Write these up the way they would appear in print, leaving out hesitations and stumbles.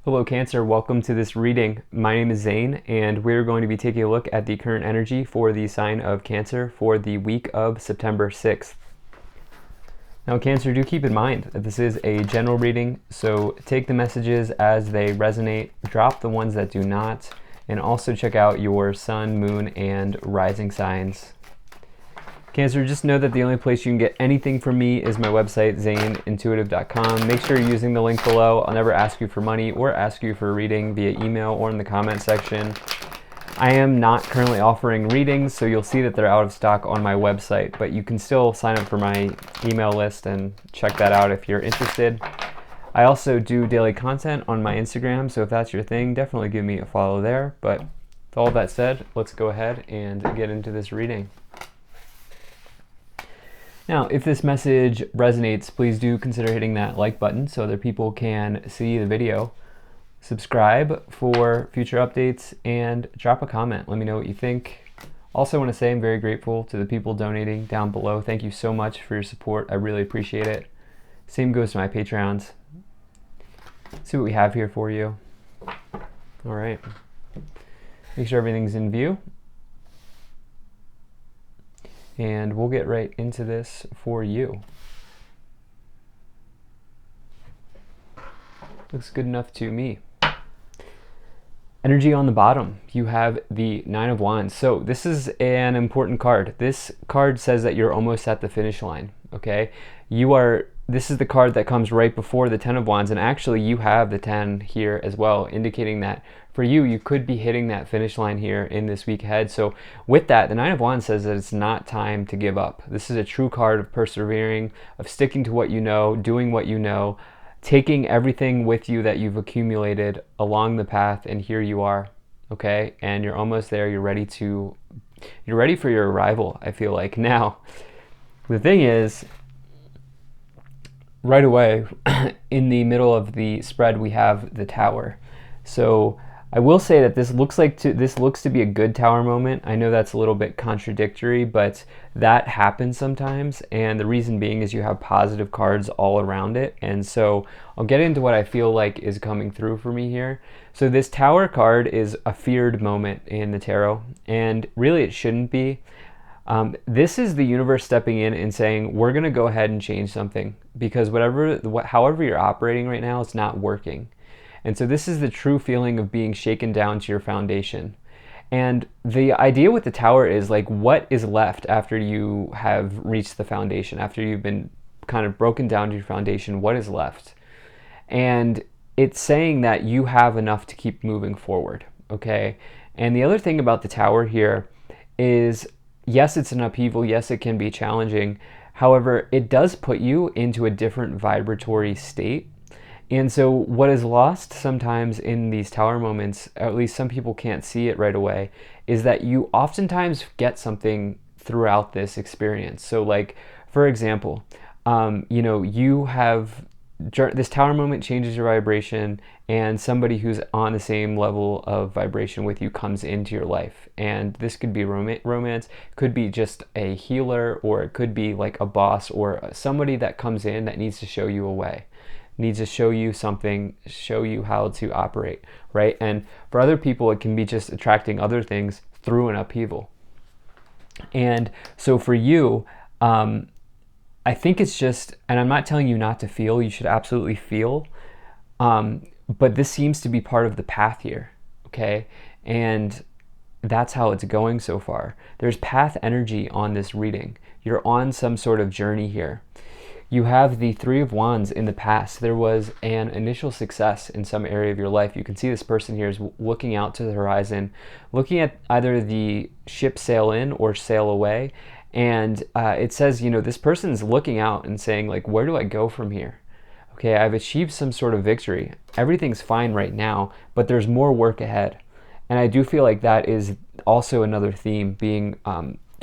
Hello Cancer, welcome to this reading. My name is Zane and we're going to be taking a look at the current energy for the sign of Cancer for the week of September 6th. Now Cancer, do keep in mind that this is a general reading, so take the messages as they resonate, drop the ones that do not, and also check out your sun, moon, and rising signs. Cancer, just know that the only place you can get anything from me is my website, zaneintuitive.com. Make sure you're using the link below. I'll never ask you for money or ask you for a reading via email or in the comment section. I am not currently offering readings, so you'll see that they're out of stock on my website, but you can still sign up for my email list and check that out if you're interested. I also do daily content on my Instagram, so if that's your thing, definitely give me a follow there. But with all that said, let's go ahead and get into this reading. Now, if this message resonates, please do consider hitting that like button so other people can see the video. Subscribe for future updates and drop a comment. Let me know what you think. Also want to say I'm very grateful to the people donating down below. Thank you so much for your support. I really appreciate it. Same goes to my Patreons. See what we have here for you. All right. Make sure everything's in view. And we'll get right into this for you. Looks good enough to me. Energy on the bottom, you have the Nine of Wands. So this is an important card. This card says that you're almost at the finish line, okay? This is the card that comes right before the Ten of Wands, and actually you have the 10 here as well, indicating that for you, you could be hitting that finish line here in this week ahead. So with that, the Nine of Wands says that it's not time to give up. This is a true card of persevering, of sticking to what you know, doing what you know, taking everything with you that you've accumulated along the path, and here you are, okay? And you're almost there. You're ready for your arrival, I feel like. Now, the thing is, right away, in the middle of the spread, we have the Tower. So I will say that this looks to be a good Tower moment. I know that's a little bit contradictory, but that happens sometimes, and the reason being is you have positive cards all around it. And so I'll get into what I feel like is coming through for me here. So this Tower card is a feared moment in the tarot, and really it shouldn't be. This is the universe stepping in and saying, we're going to go ahead and change something, because however you're operating right now, it's not working. And so this is the true feeling of being shaken down to your foundation. And the idea with the Tower is like, what is left after you have reached the foundation, after you've been kind of broken down to your foundation, what is left? And it's saying that you have enough to keep moving forward, okay? And the other thing about the Tower here is, yes, it's an upheaval. Yes, it can be challenging. However, it does put you into a different vibratory state. And so what is lost sometimes in these Tower moments, or at least some people can't see it right away, is that you oftentimes get something throughout this experience. So like, for example, you have this Tower moment changes your vibration, and somebody who's on the same level of vibration with you comes into your life. And this could be romance, could be just a healer, or it could be like a boss or somebody that comes in that needs to show you a way, needs to show you something, show you how to operate, right? And for other people, it can be just attracting other things through an upheaval. And so for you, I think it's just, and I'm not telling you not to feel, you should absolutely feel, but this seems to be part of the path here, okay? And that's how it's going so far. There's path energy on this reading. You're on some sort of journey here. You have the Three of Wands in the past. There was an initial success in some area of your life. You can see this person here is looking out to the horizon, looking at either the ship sail in or sail away. And it says, this person's looking out and saying, like, where do I go from here? Okay, I've achieved some sort of victory. Everything's fine right now, but there's more work ahead. And I do feel like that is also another theme being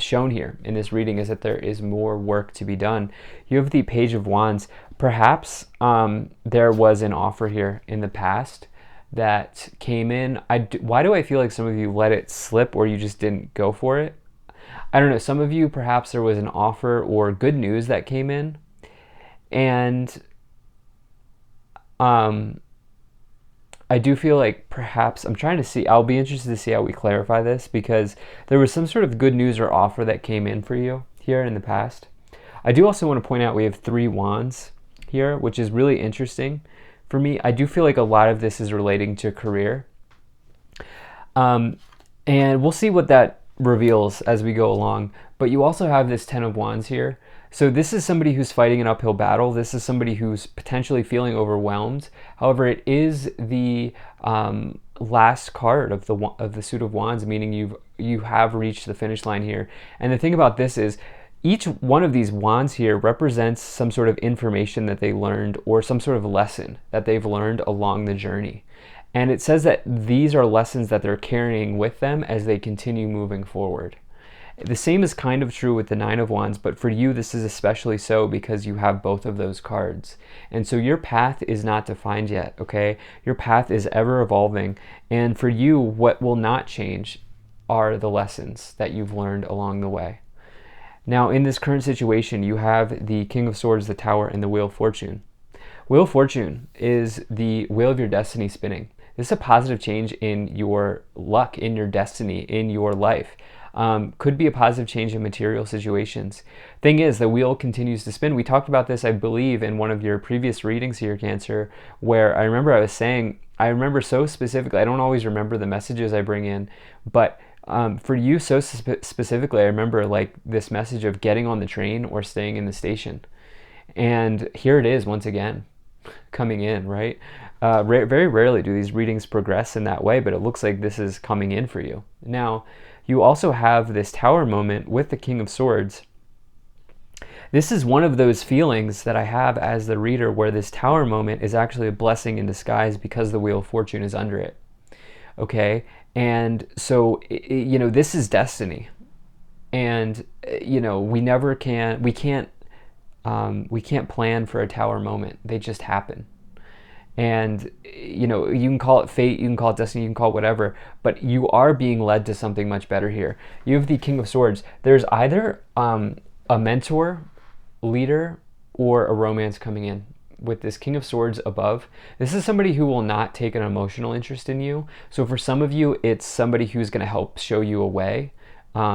shown here in this reading, is that there is more work to be done. You have the Page of Wands. Perhaps there was an offer here in the past that came in. Why do I feel like some of you let it slip, or you just didn't go for it? I don't know. Some of you, perhaps there was an offer or good news that came in, and I do feel like perhaps I'm trying to see. I'll be interested to see how we clarify this, because there was some sort of good news or offer that came in for you here in the past. I do also want to point out we have 3 wands here, which is really interesting for me. I do feel like a lot of this is relating to career. And we'll see what that reveals as we go along. But you also have this 10 of Wands here. So this is somebody who's fighting an uphill battle. This is somebody who's potentially feeling overwhelmed. However, it is the last card of the suit of Wands, meaning you have reached the finish line here. And the thing about this is, each one of these wands here represents some sort of information that they learned, or some sort of lesson that they've learned along the journey. And it says that these are lessons that they're carrying with them as they continue moving forward. The same is kind of true with the 9 of Wands, but for you this is especially so because you have both of those cards. And so your path is not defined yet, okay? Your path is ever evolving. And for you, what will not change are the lessons that you've learned along the way. Now, in this current situation, you have the King of Swords, the Tower, and the Wheel of Fortune. Wheel of Fortune is the wheel of your destiny spinning. This is a positive change in your luck, in your destiny, in your life. Could be a positive change in material situations. Thing is, the wheel continues to spin. We talked about this, I believe, in one of your previous readings here, Cancer, where I remember so specifically, I don't always remember the messages I bring in, but for you so specifically, I remember like this message of getting on the train or staying in the station. And here it is once again, coming in, right? Very rarely do these readings progress in that way, but it looks like this is coming in for you. Now, you also have this Tower moment with the King of Swords. This is one of those feelings that I have as the reader where this Tower moment is actually a blessing in disguise because the Wheel of Fortune is under it. Okay? And so, this is destiny. And, we can't plan for a Tower moment. They just happen. And, you can call it fate, you can call it destiny, you can call it whatever, but you are being led to something much better here. You have the King of Swords. There's either a mentor, leader, or a romance coming in with this King of Swords above. This is somebody who will not take an emotional interest in you. So for some of you, it's somebody who's going to help show you a way,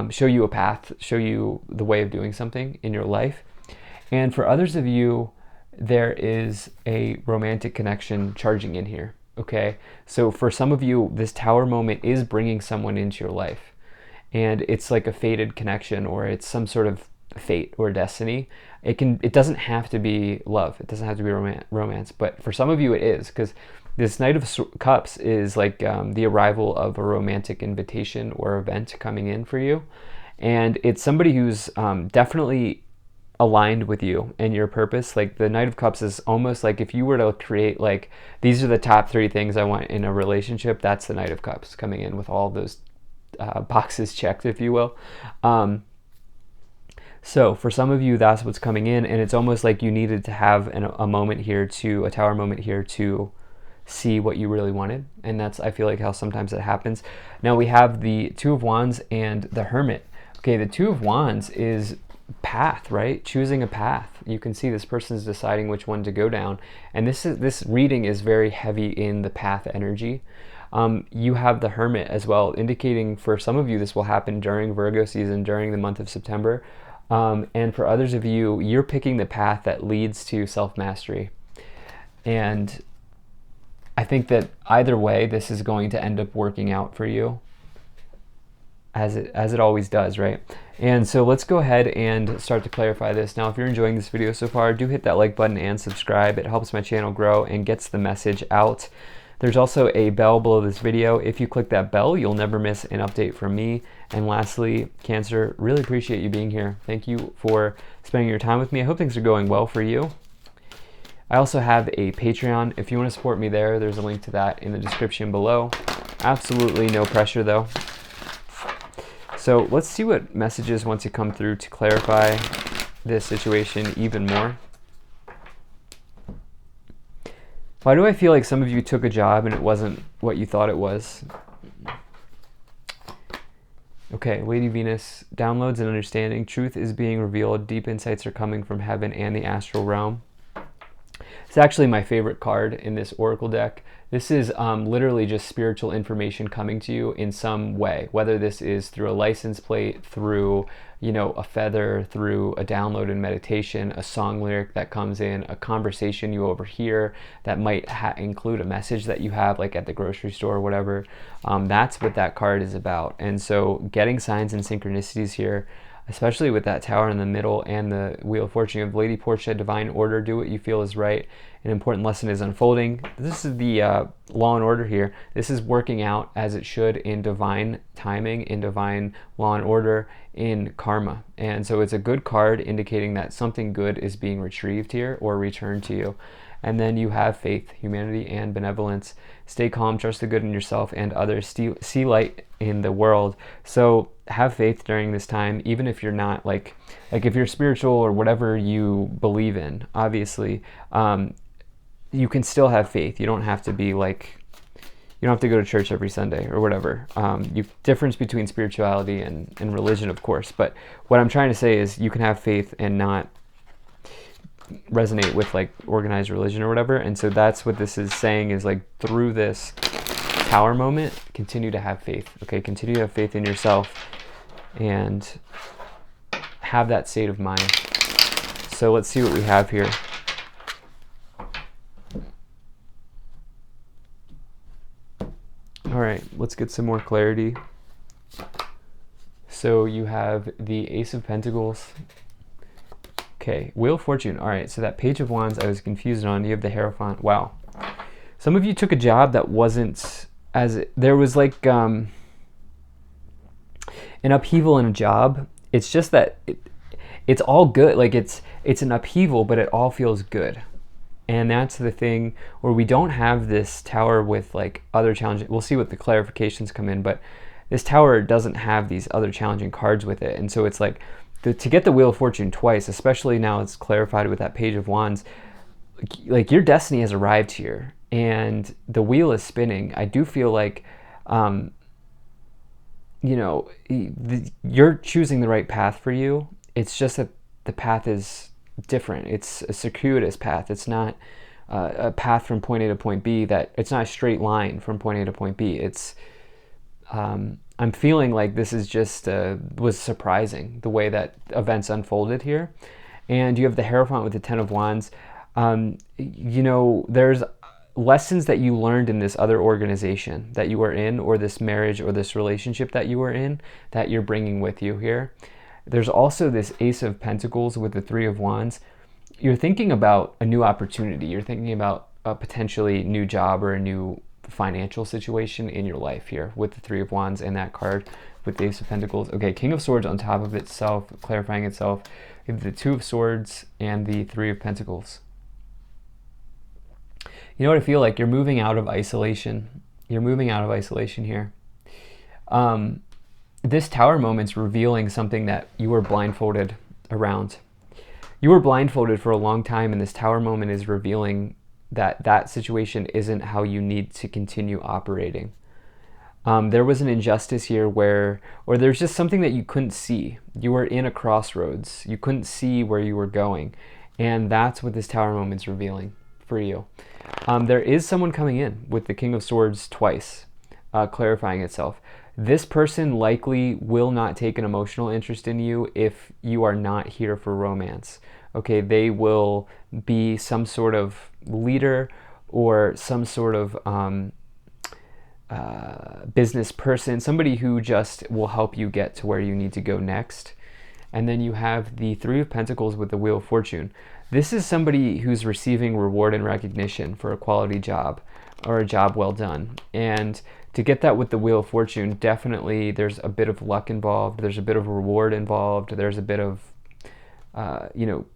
show you a path, show you the way of doing something in your life. And for others of you, there is a romantic connection charging in here, okay? So for some of you, this Tower moment is bringing someone into your life. And it's like a fated connection, or it's some sort of fate or destiny. It doesn't have to be love. It doesn't have to be romance. But for some of you, it is, because this Knight of Cups is like the arrival of a romantic invitation or event coming in for you. And it's somebody who's definitely aligned with you and your purpose. Like the Knight of Cups is almost like if you were to create like, these are the top 3 things I want in a relationship, that's the Knight of Cups coming in with all those boxes checked, if you will. So for some of you, that's what's coming in, and it's almost like you needed to have a moment here a Tower moment here to see what you really wanted. And that's, I feel like, how sometimes it happens. Now we have the 2 of Wands and the Hermit. Okay, the 2 of Wands is path, right? Choosing a path. You can see this person's deciding which one to go down. And this reading is very heavy in the path energy. You have the Hermit as well, indicating for some of you this will happen during Virgo season, during the month of September. And for others of you, you're picking the path that leads to self-mastery. And I think that either way, this is going to end up working out for you, as it always does, right? And so let's go ahead and start to clarify this. Now, if you're enjoying this video so far, do hit that like button and subscribe. It helps my channel grow and gets the message out. There's also a bell below this video. If you click that bell, you'll never miss an update from me. And lastly, Cancer, really appreciate you being here. Thank you for spending your time with me. I hope things are going well for you. I also have a Patreon. If you want to support me there, there's a link to that in the description below. Absolutely no pressure though. So let's see what messages want to come through to clarify this situation even more. Why do I feel like some of you took a job and it wasn't what you thought it was? Okay, Lady Venus, downloads and understanding. Truth is being revealed. Deep insights are coming from heaven and the astral realm. It's actually my favorite card in this Oracle deck. This is literally just spiritual information coming to you in some way, whether this is through a license plate, through, a feather, through a downloaded meditation, a song lyric that comes in, a conversation you overhear that might include a message that you have, like at the grocery store or whatever. That's what that card is about. And so getting signs and synchronicities here, especially with that tower in the middle and the Wheel of Fortune. You have Lady Portia, divine order, do what you feel is right. An important lesson is unfolding. This is the law and order here. This is working out as it should in divine timing, in divine law and order, in karma. And so it's a good card indicating that something good is being retrieved here or returned to you. And then you have faith, humanity, and benevolence. Stay calm, trust the good in yourself and others, see light in the world. So have faith during this time, even if you're not like if you're spiritual or whatever you believe in, obviously, you can still have faith. You don't have to be like, you don't have to go to church every Sunday or whatever. Difference between spirituality and religion, of course. But what I'm trying to say is you can have faith and not resonate with like organized religion or whatever. And so that's what this is saying, is like through this tower moment, continue to have faith. Okay, continue to have faith in yourself and have that state of mind. So let's see what we have here. All right, let's get some more clarity. So you have the Ace of Pentacles. Okay, Wheel of Fortune. All right, so that Page of Wands I was confused on. You have the Hierophant. Wow. Some of you took a job that wasn't there was like an upheaval in a job. It's just that it's all good. Like it's an upheaval, but it all feels good. And that's the thing where we don't have this tower with like other challenges. We'll see what the clarifications come in, but this tower doesn't have these other challenging cards with it. And so it's like to get the Wheel of Fortune twice, especially now it's clarified with that Page of Wands, like your destiny has arrived here and the wheel is spinning. I do feel like, you're choosing the right path for you. It's just that the path is different. It's a circuitous path. It's not a path from point A to point B. That it's not a straight line from point A to point B. It's I'm feeling like this is just was surprising the way that events unfolded here. And you have the Hierophant with the Ten of Wands. There's lessons that you learned in this other organization that you were in, or this marriage or this relationship that you were in, that you're bringing with you here. There's also this Ace of Pentacles with the Three of Wands. You're thinking about a new opportunity. You're thinking about a potentially new job or a new financial situation in your life here with the Three of Wands and that card with the Ace of Pentacles. Okay, King of Swords on top of itself, clarifying itself. You have the Two of Swords and the Three of Pentacles. You know what I feel like? You're moving out of isolation. You're moving out of isolation here. This tower moment's revealing something that you were blindfolded around. You were blindfolded for a long time, and this tower moment is revealing that situation isn't how you need to continue operating. There was an injustice here or there's just something that you couldn't see. You were in a crossroads. You couldn't see where you were going. And that's what this tower moment's revealing for you. There is someone coming in with the King of Swords twice, clarifying itself. This person likely will not take an emotional interest in you if you are not here for romance. Okay, they will be some sort of leader or some sort of business person, somebody who just will help you get to where you need to go next. And then you have the Three of Pentacles with the Wheel of Fortune. This is somebody who's receiving reward and recognition for a quality job or a job well done. And to get that with the Wheel of Fortune, definitely there's a bit of luck involved. There's a bit of reward involved. There's a bit of,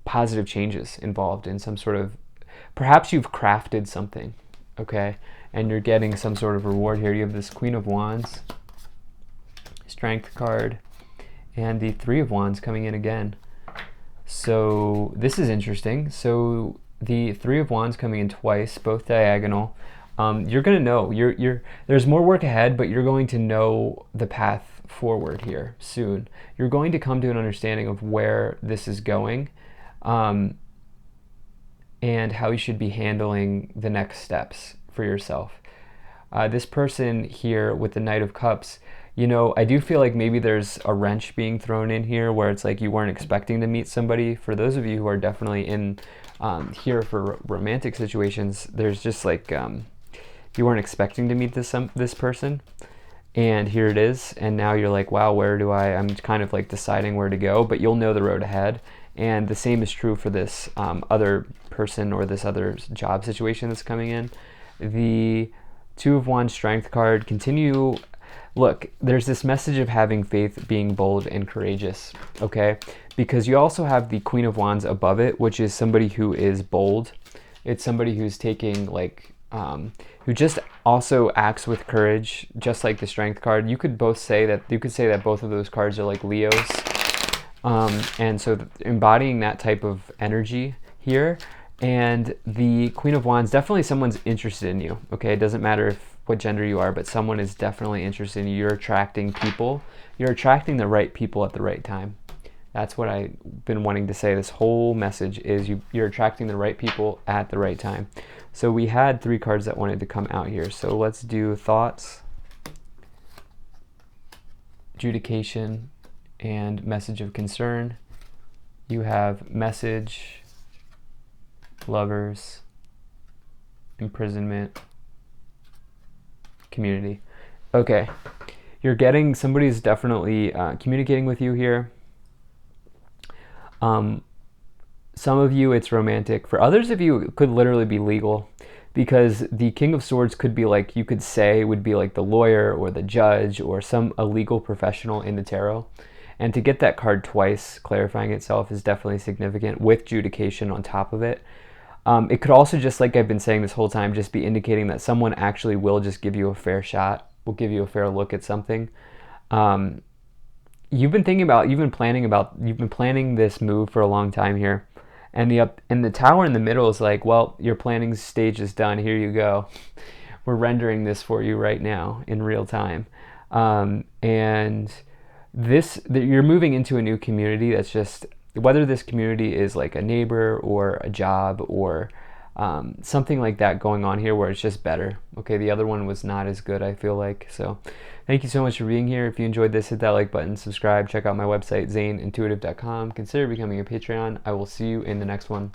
positive changes involved in some sort of, perhaps you've crafted something, okay? And you're getting some sort of reward here. You have this Queen of Wands, Strength card, and the Three of Wands coming in again. So this is interesting. So the Three of Wands coming in twice, both diagonal. You're going to know. There's more work ahead, but you're going to know the path forward here soon. You're going to come to an understanding of where this is going, and how you should be handling the next steps for yourself. This person here with the Knight of Cups, I do feel like maybe there's a wrench being thrown in here where it's like you weren't expecting to meet somebody. For those of you who are definitely in here for romantic situations, there's just like you weren't expecting to meet this person, and here it is, and now you're like, wow, I'm kind of like deciding where to go, but you'll know the road ahead. And the same is true for this other person or this other job situation that's coming in. The Two of Wands Strength card, continue. Look, there's this message of having faith, being bold and courageous, okay? Because you also have the Queen of Wands above it, which is somebody who is bold. It's somebody who's taking like who just also acts with courage, just like the Strength card. You could say that both of those cards are like Leos, and so embodying that type of energy here. And the Queen of Wands, definitely someone's interested in you. Okay, it doesn't matter what gender you are, but someone is definitely interested in you. You're attracting people. You're attracting the right people at the right time. That's what I've been wanting to say. This whole message is you're attracting the right people at the right time. So we had 3 cards that wanted to come out here. So let's do thoughts, adjudication, and message of concern. You have message, lovers, imprisonment, community. Okay, somebody's definitely communicating with you here. Some of you, it's romantic. For others of you, it could literally be legal, because the King of Swords could be like, you could say would be like the lawyer or the judge or a legal professional in the tarot. And to get that card twice, clarifying itself, is definitely significant, with adjudication on top of it. It could also, just like I've been saying this whole time, just be indicating that someone actually will just give you a fair shot, will give you a fair look at something. You've been planning this move for a long time here. And the Tower in the middle is like, well, your planning stage is done. Here you go. We're rendering this for you right now in real time. And you're moving into a new community that's just, whether this community is like a neighbor or a job or something like that going on here where it's just better. Okay, the other one was not as good, I feel like. So thank you so much for being here. If you enjoyed this, hit that like button, subscribe, check out my website, zaneintuitive.com. Consider becoming a Patreon. I will see you in the next one.